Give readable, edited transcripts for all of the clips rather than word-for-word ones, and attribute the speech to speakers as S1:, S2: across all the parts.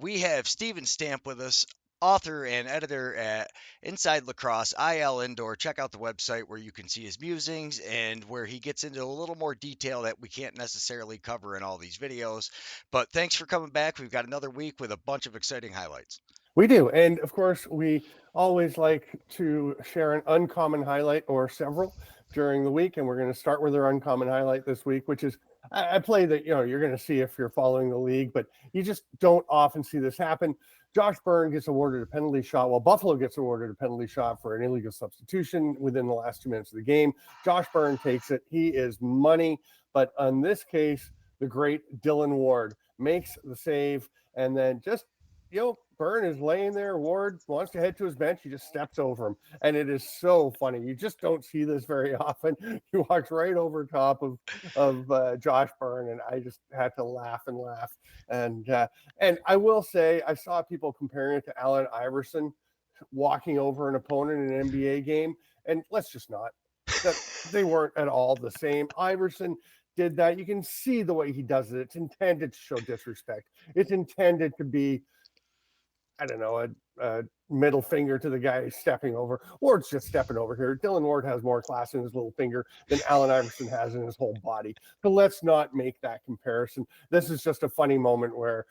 S1: We have Steven Stamp with us, author and editor at Inside Lacrosse, IL Indoor. Check out the website where you can see his musings and where he gets into a little more detail that we can't necessarily cover in all these videos. But thanks for coming back. We've got another week with a bunch of exciting highlights.
S2: We do. And of course, we always like to share an uncommon highlight or several during the week. And we're going to start with our uncommon highlight this week, which is I play that, you're going to see if you're following the league, but you just don't often see this happen. Josh Byrne gets awarded a penalty shot. Well, Buffalo gets awarded a penalty shot for an illegal substitution within the last 2 minutes of the game. Josh Byrne takes it. He is money. But on this case, the great Dylan Ward makes the save and then just Byrne is laying there. Ward wants to head to his bench. He just steps over him. And it is so funny. You just don't see this very often. He walks right over top of Josh Byrne. And I just had to laugh and laugh. And I will say, I saw people comparing it to Allen Iverson walking over an opponent in an NBA game. And let's just not. That they weren't at all the same. Iverson did that. You can see the way he does it. It's intended to show disrespect. It's intended to be, I don't know, a middle finger to the guy stepping over. Ward's just stepping over here. Dylan Ward has more class in his little finger than Allen Iverson has in his whole body. But let's not make that comparison. This is just a funny moment where,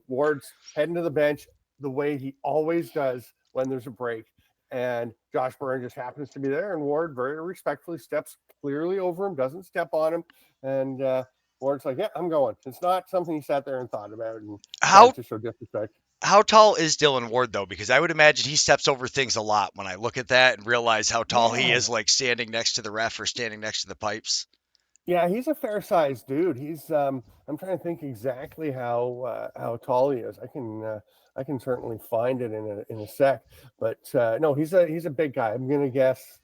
S2: Ward's heading to the bench the way he always does when there's a break. And Josh Byrne just happens to be there. And Ward very respectfully steps clearly over him, doesn't step on him. And Ward's like, yeah, I'm going. It's not something he sat there and thought about and
S1: How
S2: tried to show disrespect.
S1: how tall is Dylan Ward though? Because I would imagine he steps over things a lot when I look at that and realize how tall he
S2: Yeah.
S1: is, like standing next to the ref or standing next to the pipes.
S2: Yeah, he's a fair sized dude. He's I'm trying to think exactly how tall he is. I can certainly find it in a sec. But no, he's a big guy. I'm gonna guess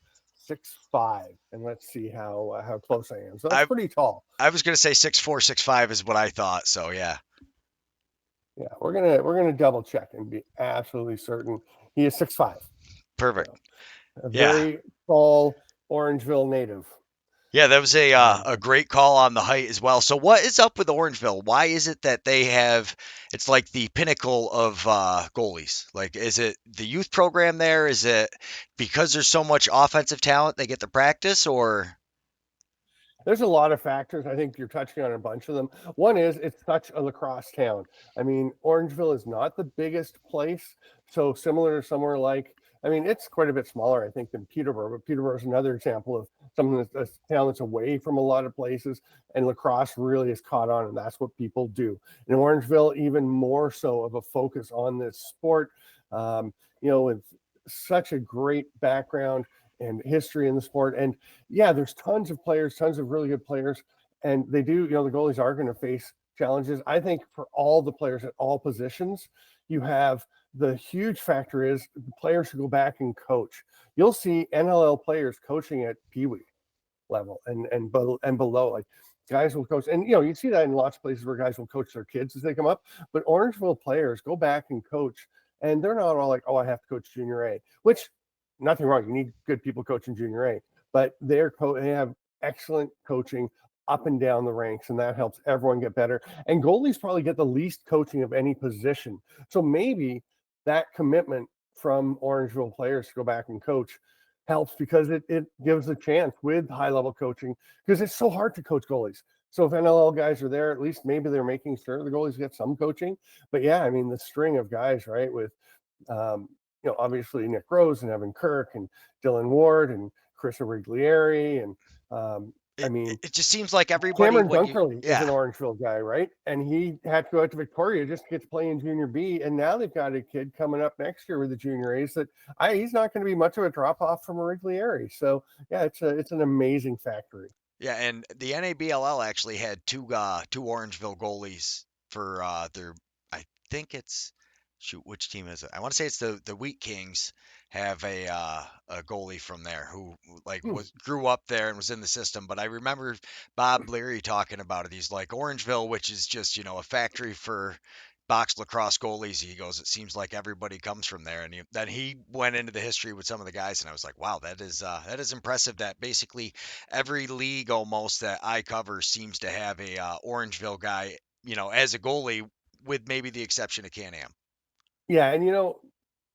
S2: 6'5", and let's see how close I am. So that's
S1: I
S2: pretty tall.
S1: I was gonna say 6'4", 6'5" is what I thought. So yeah,
S2: Yeah, we're gonna double check and be absolutely certain he is 6'5".
S1: perfect.
S2: So a
S1: Yeah,
S2: very tall Orangeville native.
S1: yeah, that was a
S2: Um,
S1: great call on the height as well. So what is up with Orangeville? Why is it that they have? It's like the pinnacle of goalies. Like, is it the youth program there? Is it because there's so much offensive talent they get to practice, or
S2: There's a lot of factors. I think you're touching on a bunch of them. One is it's such a lacrosse town. I mean, Orangeville is not the biggest place. So similar to somewhere like, I mean, it's quite a bit smaller, I think, than Peterborough, but Peterborough is another example of something that's a town that's away from a lot of places. And lacrosse really is caught on, and that's what people do. In Orangeville, even more so of a focus on this sport, um, with such a great background and history in the sport. And yeah, there's tons of players, tons of really good players, and they do. The goalies are going to face challenges. I think for all the players at all positions, you have the huge factor is the players who go back and coach. You'll see NLL players coaching at Pee Wee level and below, like guys will coach, and you see that in lots of places where guys will coach their kids as they come up. But Orangeville players go back and coach, and they're not all like, oh, I have to coach junior A, which nothing wrong. You need good people coaching junior A, but they have excellent coaching up and down the ranks, and that helps everyone get better. And goalies probably get the least coaching of any position. So maybe that commitment from Orangeville players to go back and coach helps because it gives a chance with high level coaching because it's so hard to coach goalies. So if NLL guys are there, at least maybe they're making sure the goalies get some coaching. But yeah, I mean the string of guys, right, with um, obviously Nick Rose and Evan Kirk and Dylan Ward and Chris Origlieri and I
S1: it,
S2: mean
S1: it just seems like everybody
S2: Cameron
S1: when you
S2: Dunkerley is an
S1: yeah.
S2: Orangeville guy, right? And he had to go out to Victoria just to get to play in Junior B. And now they've got a kid coming up next year with the Junior A's that he's not going to be much of a drop off from Origlieri. So yeah, it's an amazing factory.
S1: Yeah, and the NABLL actually had two Orangeville goalies for their. I think it's shoot, which team is it? I want to say it's the Wheat Kings have a goalie from there who like
S2: Hmm.
S1: was grew up there and was in the system. But I remember Bob Leary talking about it. He's like Orangeville, which is just a factory for box lacrosse goalies. He goes, it seems like everybody comes from there. And then he went into the history with some of the guys, and I was like, wow, that is impressive. That basically every league almost that I cover seems to have a Orangeville guy, as a goalie. with maybe the exception of Can-Am.
S2: Yeah, and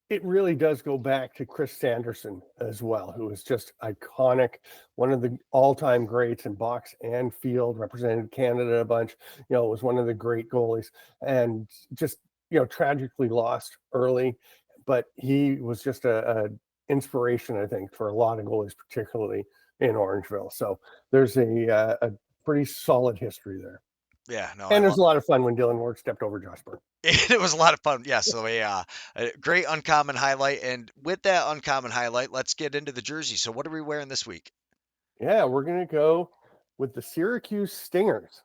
S2: it really does go back to Chris Sanderson as well, who is just iconic, one of the all-time greats in box and field, represented Canada a bunch, was one of the great goalies, and just, tragically lost early, but he was just a inspiration, I think, for a lot of goalies, particularly in Orangeville. So there's a pretty solid history there.
S1: Yeah, no, I
S2: And there's
S1: love.
S2: a lot of fun when Dylan Ward stepped over Josh Burke.
S1: It was a lot of fun. Yeah, so a great uncommon highlight. And with that uncommon highlight, let's get into the jersey. So what are we wearing this week?
S2: Yeah, we're going to go with the Syracuse Stingers.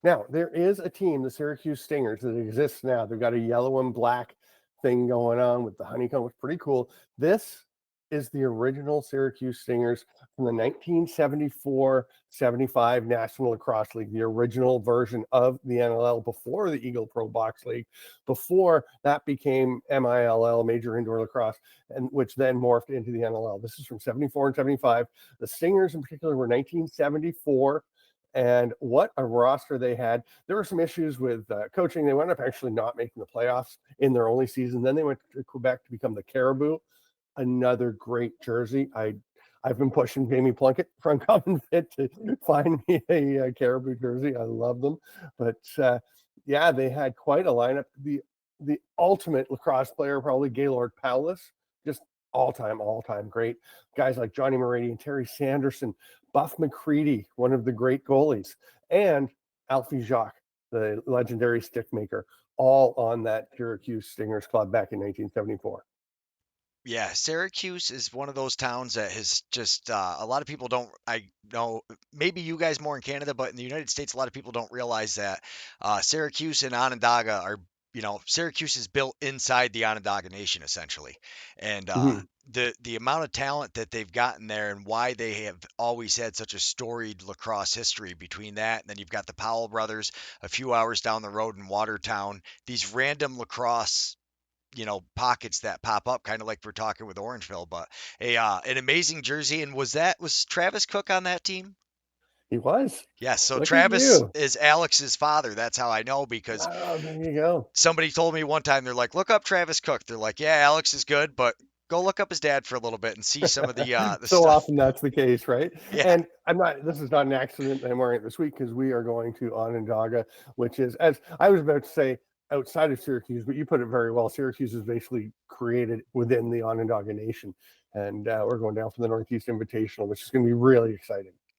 S2: Now, there is a team, the Syracuse Stingers, that exists now. They've got a yellow and black thing going on with the honeycomb. It's pretty cool. This is the original Syracuse Stingers from the 1974-75 National Lacrosse League, the original version of the NLL before the Eagle Pro Box League, before that became MILL, Major Indoor Lacrosse, and which then morphed into the NLL. This is from 74 and 75. The Stingers in particular were 1974, and what a roster they had. There were some issues with coaching. They wound up actually not making the playoffs in their only season. Then they went to Quebec to become the Caribou. Another great jersey. I've been pushing Jamie Plunkett from Common Fit to find me a Caribou jersey. I love them, but yeah, they had quite a lineup. The ultimate lacrosse player, probably Gaylord Paulus, just all time great. Guys like Johnny Morady and Terry Sanderson, Buff McCready, one of the great goalies, and Alfie Jacques, the legendary stick maker, all on that Syracuse Stingers club back in 1974.
S1: Yeah, Syracuse is one of those towns that has just a lot of people don't. I know maybe you guys more in Canada, but in the United States, a lot of people don't realize that Syracuse and Onondaga are. Syracuse is built inside the Onondaga Nation essentially, and
S2: Mm-hmm.
S1: the amount of talent that they've gotten there and why they have always had such a storied lacrosse history between that, and then you've got the Powell brothers a few hours down the road in Watertown. These random lacrosse pockets that pop up, kind of like we're talking with Orangeville. But a an amazing jersey. And was Travis Cook on that team?
S2: He was.
S1: Yes. So
S2: Look at
S1: Travis
S2: you.
S1: is Alex's father. That's how I know because
S2: Oh, there you go.
S1: somebody told me one time they're like, look up Travis Cook. They're like, yeah, Alex is good, but go look up his dad for a little bit and see some of the
S2: So
S1: stuff.
S2: often that's the case, right?
S1: Yeah.
S2: And this is not an accident that I'm wearing it this week because we are going to Onondaga, which is, as I was about to say, outside of Syracuse, but you put it very well. Syracuse is basically created within the Onondaga Nation. And we're going down for the Northeast Invitational, which is going to be really exciting.